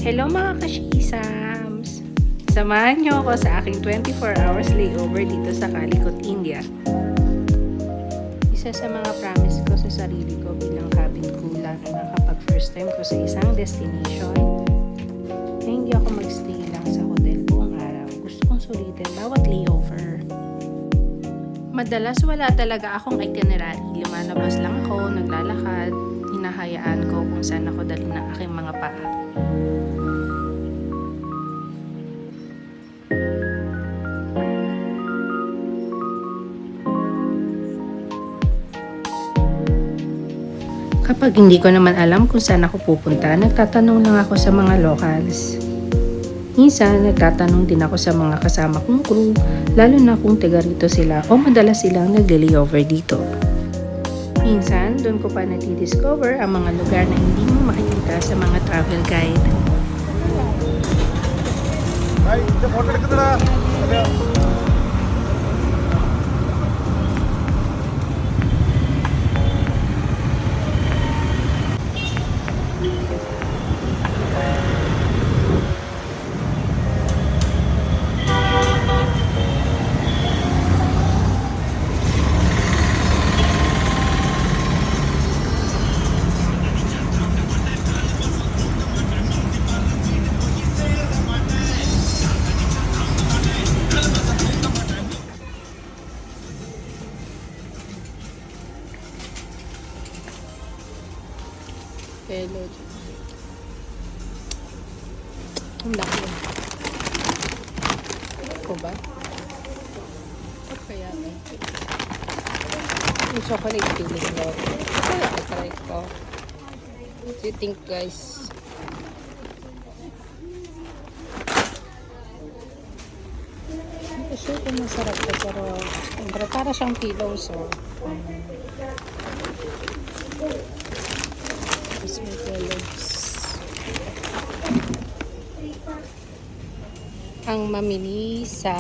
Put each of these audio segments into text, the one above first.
Hello mga kashisams! Samahan niyo ako sa aking 24 hours layover dito sa Calicut, India. Isa sa mga promise ko sa sarili ko bilang cabin crew lalo na kapag first time ko sa isang destination na hindi ako magstay lang sa hotel buong araw. Gusto kong sulitin bawat layover. Madalas wala talaga akong itinerary. Lumalabas lang ako, naglalakad, hinahayaan ko kung saan ako dalhin ng aking mga paa. Kapag hindi ko naman alam kung saan ako pupunta, nagtatanong lang ako sa mga locals. Minsan, nagtatanong din ako sa mga kasama kong crew, lalo na kung taga rito sila o madalas silang nag-layover dito. Minsan, doon ko pa natidiscover ang mga lugar na hindi mo makikita sa mga travel guide. Ay, photo എടുക്കുന്നടാ. Hello. Ang laki. Ako ba? At kaya may yung chocolate feeling ko. Kaya try ko. What do you think, guys? Hindi ko sure kung masarap to, pero para siyang pillow, so may colors. Ang mamili sa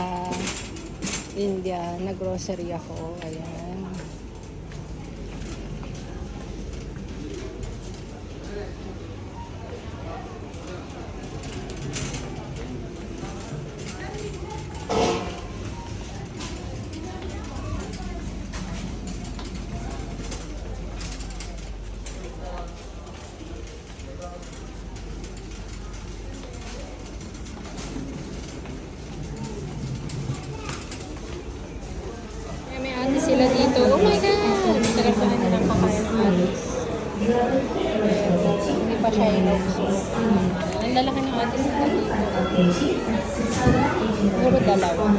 India na grocery ako. Ayan. May atis sila dito. Oh my God! Sarap pa rin ng kakain ng atis. Hindi pa siya inauso. Ang lalaki ng atis nila dito. Puro dalawa.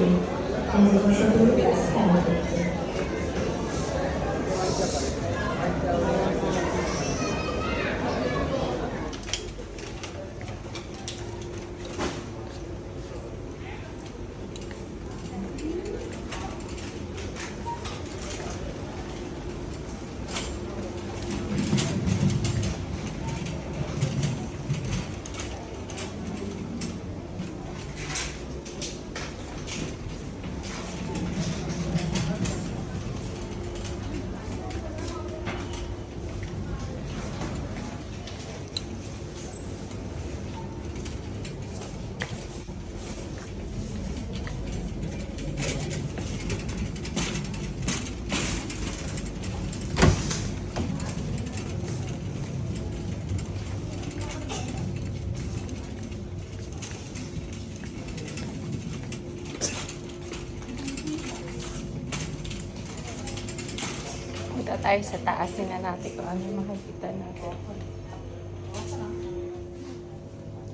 Punta tayo sa taas. Tingnan natin kung ano yung makikita natin.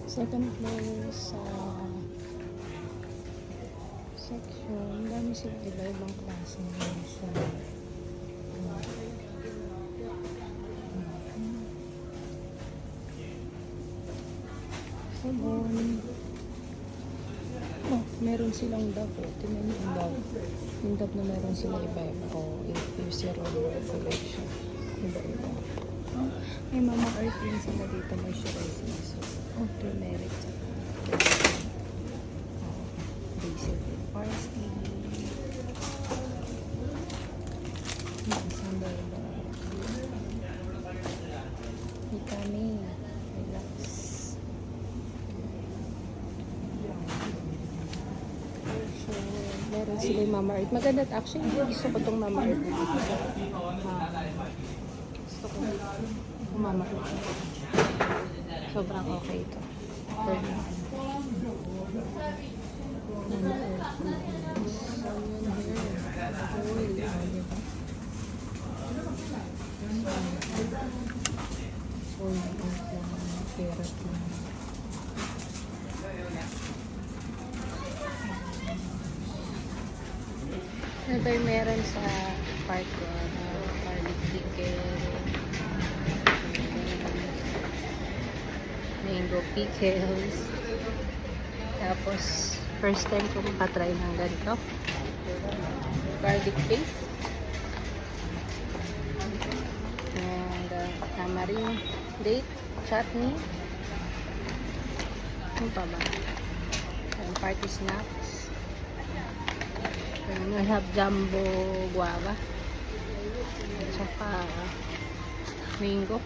Second floor sa section. Dami sila iba-ibang klase ng sa sabon. Oh, meron silang dab. Tingnan niyo yung dab. Yung dab na meron silang iba-iba. Oh, yung zero collection. Iba-iba. Oh, may Mama Earth din sila dito. Moisturizing soap. Oh, turmeric. Oh, basil and parsley. Sandal ba? Vitamin. Relax. Meron sila yung Mama Earth. Maganda. Actually, gusto ko itong Mama Earth. Gusto ko yung Mama Earth. Sobrang okay ito. For me. Mama Earth. Oil. Therapy. Ito yung meron sa park ko, garlic pickle, mango pickles. Tapos, first time ko makatry ng ganito. Garlic paste. And tamarind date chutney. Ano pa ba? And party snacks. And I have jumbo guava. At saka mango.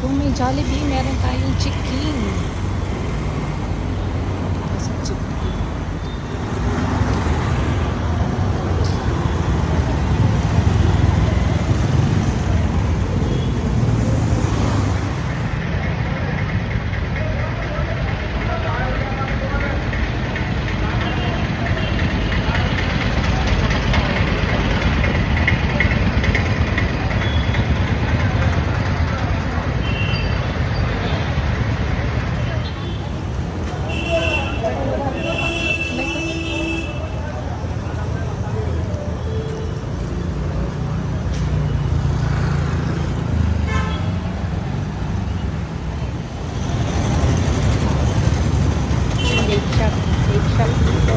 Kung may Jollibee, meron tayong chicken. Sa chicken. Late shop. Late shop dito.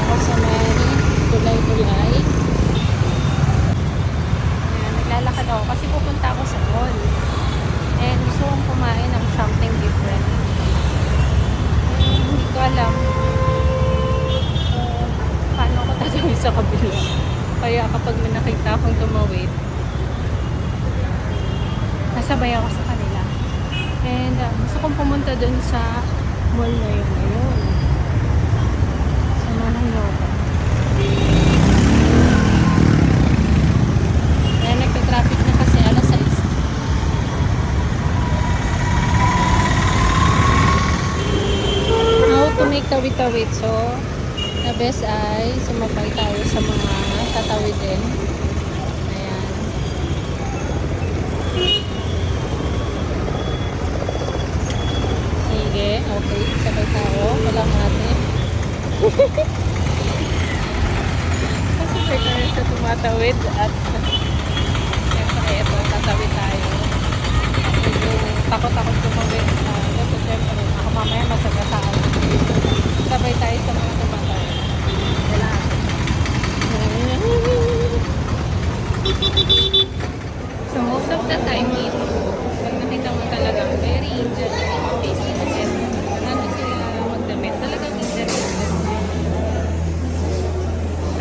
Ako sa may tulay-tulay. Naglalakad ako kasi pupunta ako sa mall. And gusto kong kumain ng something different. Hindi ko alam paano ako tatawid sa kabila. Kaya kapag may nakita akong tumawid, nasabay ako sa kanila. And gusto kong pumunta dun sa mall na yun ngayon. Sa Manang Yoga. Kaya nagka-traffic na kasi alas 6. How to make tawid-tawid. So, the best ay sumabay tayo sa mga tatawidin. Ayan. Sige, okay. Sabay tayo. Walang ate. Kasi tayo sa tumatawid at siyempre ito, tatawid tayo. Medyo takot-takot tumawid. Kasi siyempre, ako mamaya masagasaan. Sabay tayo sa mga tumatawid. Wala ate. So most of the time dito, pag nakita mo talagang very genuine tasty na nandun sila magdamit. Talagang genuine.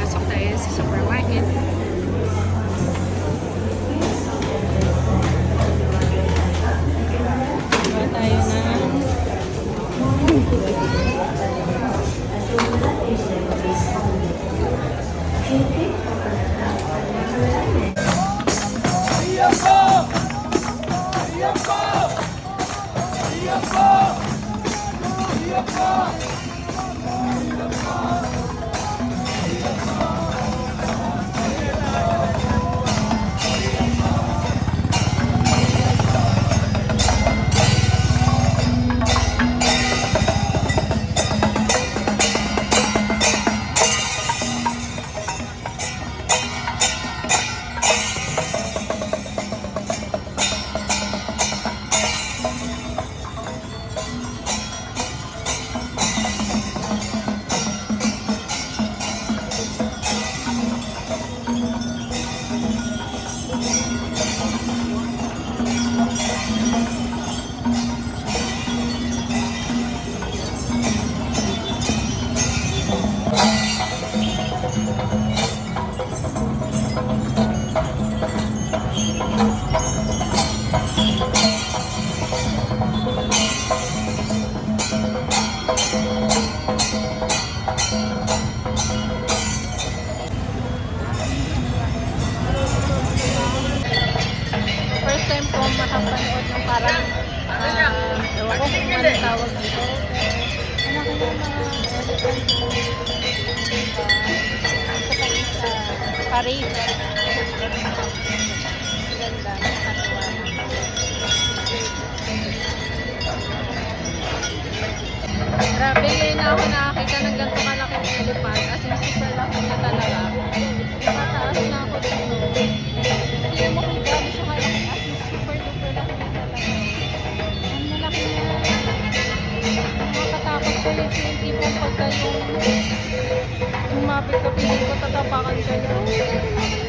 Pasok tayo sa supermarket. Gawa tayo ng First time ko makapanood ng parang ewan ko kung ano tawag dito. Ano ko yung mga elephant po. Isa parade. Ganda, nakakatuwa. Grabe, ngayon na ako nakakita ng ganito kalaking elephant. As in, super laki na talaga. Nakataas na ako dito. Hindi mo kung gaano siya kalaki. As in, super duper laki na talaga. Ang malaki na. Nakakatakot siya yung tipong pagka yung umapit ka, piling ko tatapakan siya.